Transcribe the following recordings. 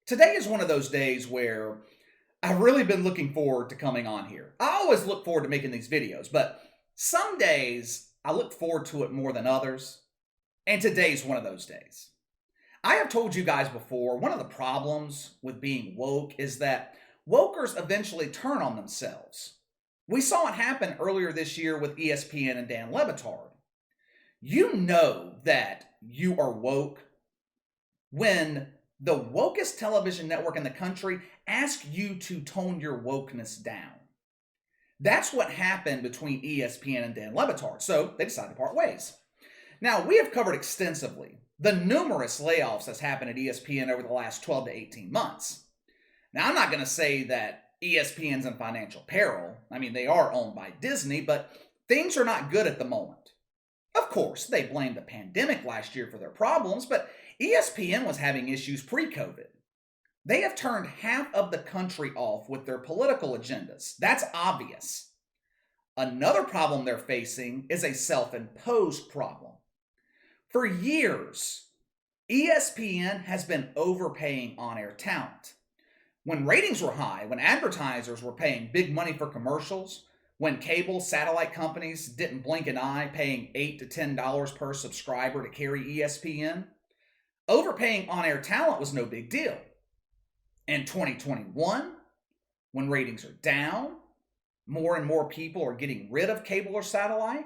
Today is one of those days where I've really been looking forward to coming on here. I always look forward to making these videos, but some days I look forward to it more than others, and today's one of those days. I have told you guys before, one of the problems with being woke is that wokers eventually turn on themselves. We saw it happen earlier this year with ESPN and Dan Le Batard. You know that you are woke when the wokest television network in the country asks you to tone your wokeness down. That's what happened between ESPN and Dan Le Batard, so they decided to part ways. Now, we have covered extensively the numerous layoffs that's happened at ESPN over the last 12 to 18 months. Now, I'm not going to say that ESPN's in financial peril. I mean, they are owned by Disney, but things are not good at the moment. Of course, they blamed the pandemic last year for their problems, but ESPN was having issues pre-COVID. They have turned half of the country off with their political agendas. That's obvious. Another problem they're facing is a self-imposed problem. For years, ESPN has been overpaying on-air talent. When ratings were high, when advertisers were paying big money for commercials, when cable satellite companies didn't blink an eye paying $8 to $10 per subscriber to carry ESPN, overpaying on-air talent was no big deal. In 2021, when ratings are down, more and more people are getting rid of cable or satellite,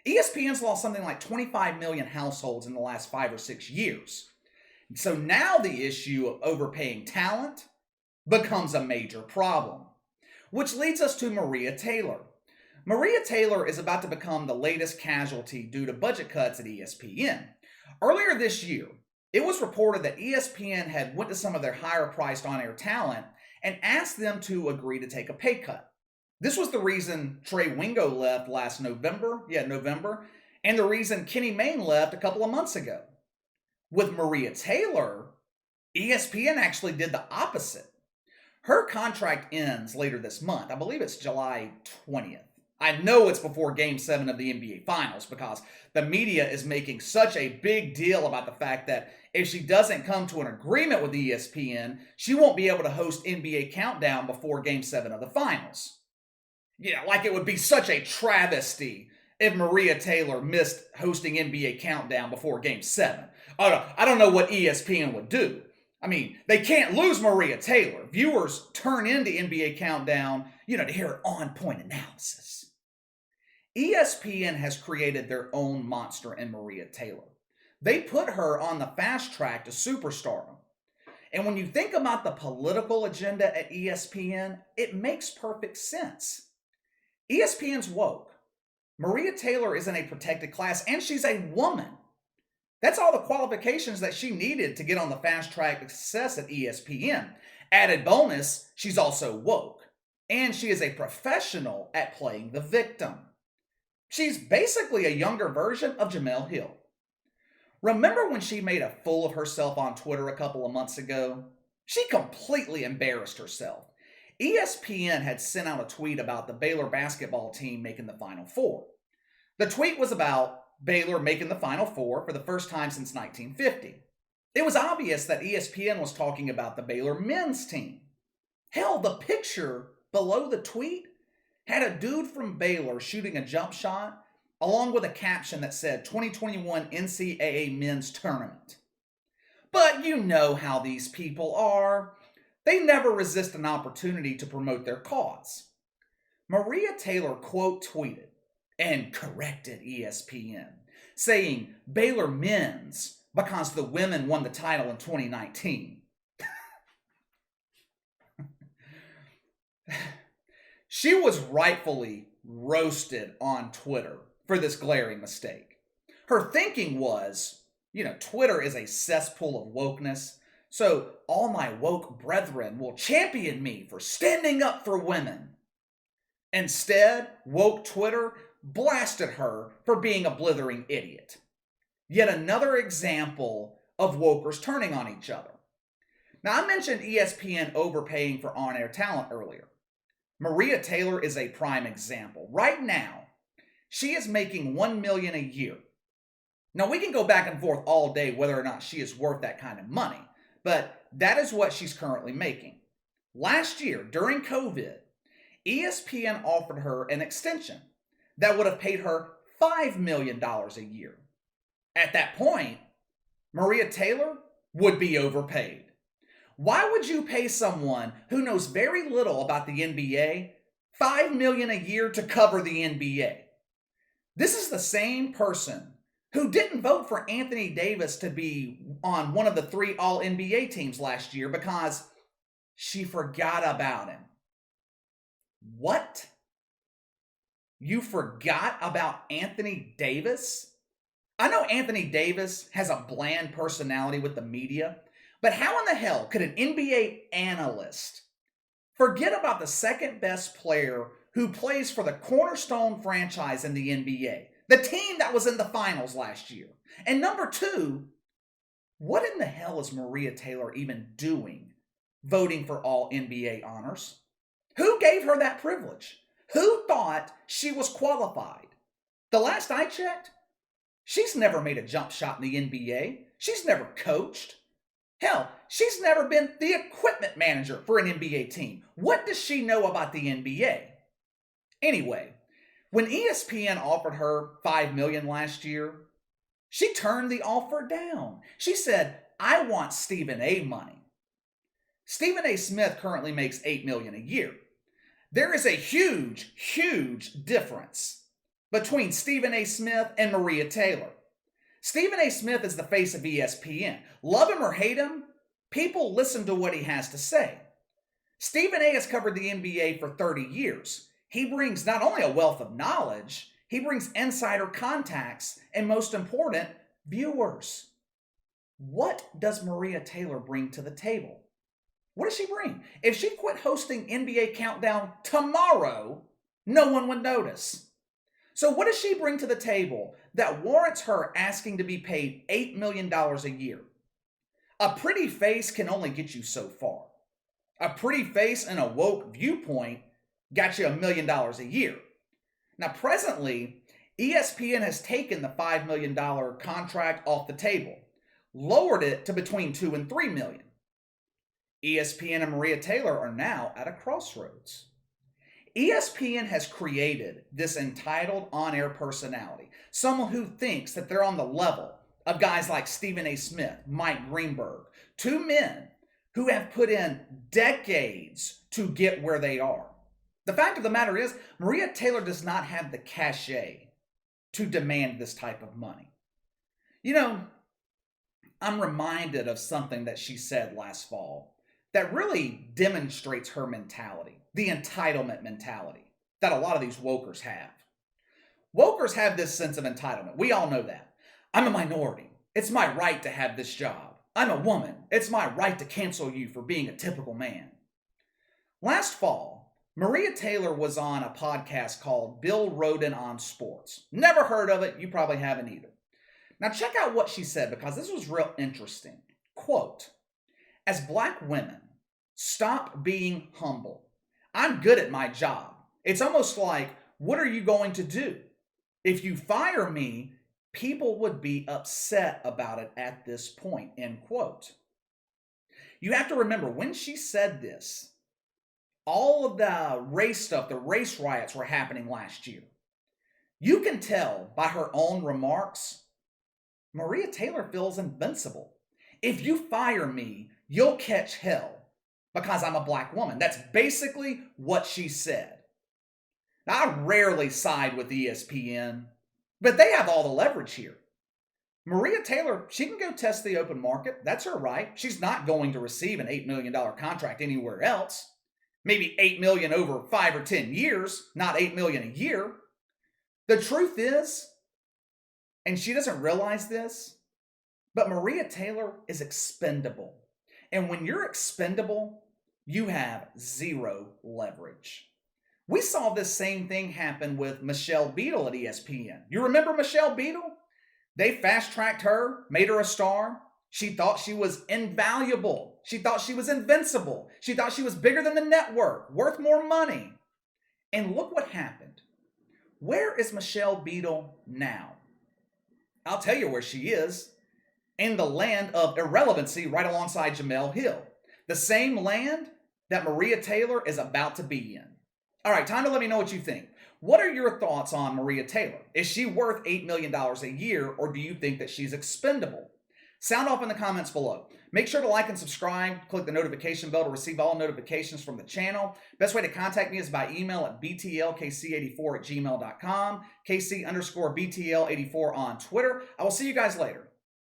ESPN's lost something like 25 million households in the last 5 or 6 years. So now the issue of overpaying talent becomes a major problem. Which leads us to Maria Taylor. Maria Taylor is about to become the latest casualty due to budget cuts at ESPN. Earlier this year, it was reported that ESPN had went to some of their higher-priced on-air talent and asked them to agree to take a pay cut. This was the reason Trey Wingo left last November, and the reason Kenny Mayne left a couple of months ago. With Maria Taylor, ESPN actually did the opposite. Her contract ends later this month. I believe it's July 20th. I know it's before Game 7 of the NBA Finals because the media is making such a big deal about the fact that if she doesn't come to an agreement with ESPN, she won't be able to host NBA Countdown before Game 7 of the Finals. Yeah, like it would be such a travesty if Maria Taylor missed hosting NBA Countdown before Game 7. I don't know what ESPN would do. I mean, they can't lose Maria Taylor. Viewers turn into NBA Countdown, to hear her on-point analysis. ESPN has created their own monster in Maria Taylor. They put her on the fast track to superstardom. And when you think about the political agenda at ESPN, it makes perfect sense. ESPN's woke. Maria Taylor is in a protected class, and she's a woman. That's all the qualifications that she needed to get on the fast track to success at ESPN. Added bonus, she's also woke. And she is a professional at playing the victim. She's basically a younger version of Jemele Hill. Remember when she made a fool of herself on Twitter a couple of months ago? She completely embarrassed herself. ESPN had sent out a tweet about the Baylor basketball team making the Final Four. The tweet was about Baylor making the Final Four for the first time since 1950. It was obvious that ESPN was talking about the Baylor men's team. Hell, the picture below the tweet had a dude from Baylor shooting a jump shot along with a caption that said 2021 NCAA men's tournament. But you know how these people are. They never resist an opportunity to promote their cause. Maria Taylor quote tweeted and corrected ESPN, saying Baylor men's because the women won the title in 2019. She was rightfully roasted on Twitter for this glaring mistake. Her thinking was, Twitter is a cesspool of wokeness, so all my woke brethren will champion me for standing up for women. Instead, woke Twitter blasted her for being a blithering idiot. Yet another example of wokers turning on each other. Now, I mentioned ESPN overpaying for on-air talent earlier. Maria Taylor is a prime example. Right now, she is making $1 million a year. Now, we can go back and forth all day whether or not she is worth that kind of money, but that is what she's currently making. Last year, during COVID, ESPN offered her an extension that would have paid her $5 million a year. At that point, Maria Taylor would be overpaid. Why would you pay someone who knows very little about the NBA $5 million a year to cover the NBA? This is the same person who didn't vote for Anthony Davis to be on one of the 3 All-NBA teams last year because she forgot about him. What? You forgot about Anthony Davis? I know Anthony Davis has a bland personality with the media, but how in the hell could an NBA analyst forget about the second best player who plays for the cornerstone franchise in the NBA, the team that was in the finals last year? And number 2, what in the hell is Maria Taylor even doing voting for all NBA honors? Who gave her that privilege? Who thought she was qualified? The last I checked, she's never made a jump shot in the NBA. She's never coached. Hell, she's never been the equipment manager for an NBA team. What does she know about the NBA? Anyway, when ESPN offered her $5 million last year, she turned the offer down. She said, I want Stephen A. money. Stephen A. Smith currently makes $8 million a year. There is a huge, huge difference between Stephen A. Smith and Maria Taylor. Stephen A. Smith is the face of ESPN. Love him or hate him, people listen to what he has to say. Stephen A. has covered the NBA for 30 years. He brings not only a wealth of knowledge, he brings insider contacts, and most important, viewers. What does Maria Taylor bring to the table? What does she bring? If she quit hosting NBA Countdown tomorrow, no one would notice. So what does she bring to the table that warrants her asking to be paid $8 million a year? A pretty face can only get you so far. A pretty face and a woke viewpoint got you $1 million a year. Now presently, ESPN has taken the $5 million contract off the table, lowered it to between $2 and $3 million. ESPN and Maria Taylor are now at a crossroads. ESPN has created this entitled on-air personality, someone who thinks that they're on the level of guys like Stephen A. Smith, Mike Greenberg, 2 men who have put in decades to get where they are. The fact of the matter is, Maria Taylor does not have the cachet to demand this type of money. You know, I'm reminded of something that she said last fall that really demonstrates her mentality, the entitlement mentality that a lot of these wokers have. Wokers have this sense of entitlement. We all know that. I'm a minority. It's my right to have this job. I'm a woman. It's my right to cancel you for being a typical man. Last fall, Maria Taylor was on a podcast called Bill Rhoden on Sports. Never heard of it. You probably haven't either. Now check out what she said because this was real interesting. Quote, as black women, stop being humble. I'm good at my job. It's almost like, what are you going to do? If you fire me, people would be upset about it at this point, end quote. You have to remember, when she said this, all of the race stuff, the race riots were happening last year. You can tell by her own remarks, Maria Taylor feels invincible. If you fire me, you'll catch hell because I'm a black woman. That's basically what she said. Now, I rarely side with ESPN, but they have all the leverage here. Maria Taylor, she can go test the open market. That's her right. She's not going to receive an $8 million contract anywhere else. Maybe $8 million over 5 or 10 years, not $8 million a year. The truth is, and she doesn't realize this, but Maria Taylor is expendable. And when you're expendable, you have zero leverage. We saw this same thing happen with Michelle Beadle at ESPN. You remember Michelle Beadle? They fast-tracked her, made her a star. She thought she was invaluable. She thought she was invincible. She thought she was bigger than the network, worth more money. And look what happened. Where is Michelle Beadle now? I'll tell you where she is. in the land of irrelevancy right alongside Jamel Hill, the same land that Maria Taylor is about to be in. All right, time to let me know what you think. What are your thoughts on Maria Taylor? Is she worth $8 million a year, or do you think that she's expendable? Sound off in the comments below. Make sure to like and subscribe. Click the notification bell to receive all notifications from the channel. Best way to contact me is by email at btlkc84@gmail.com, KC_BTL84 on Twitter. I will see you guys later.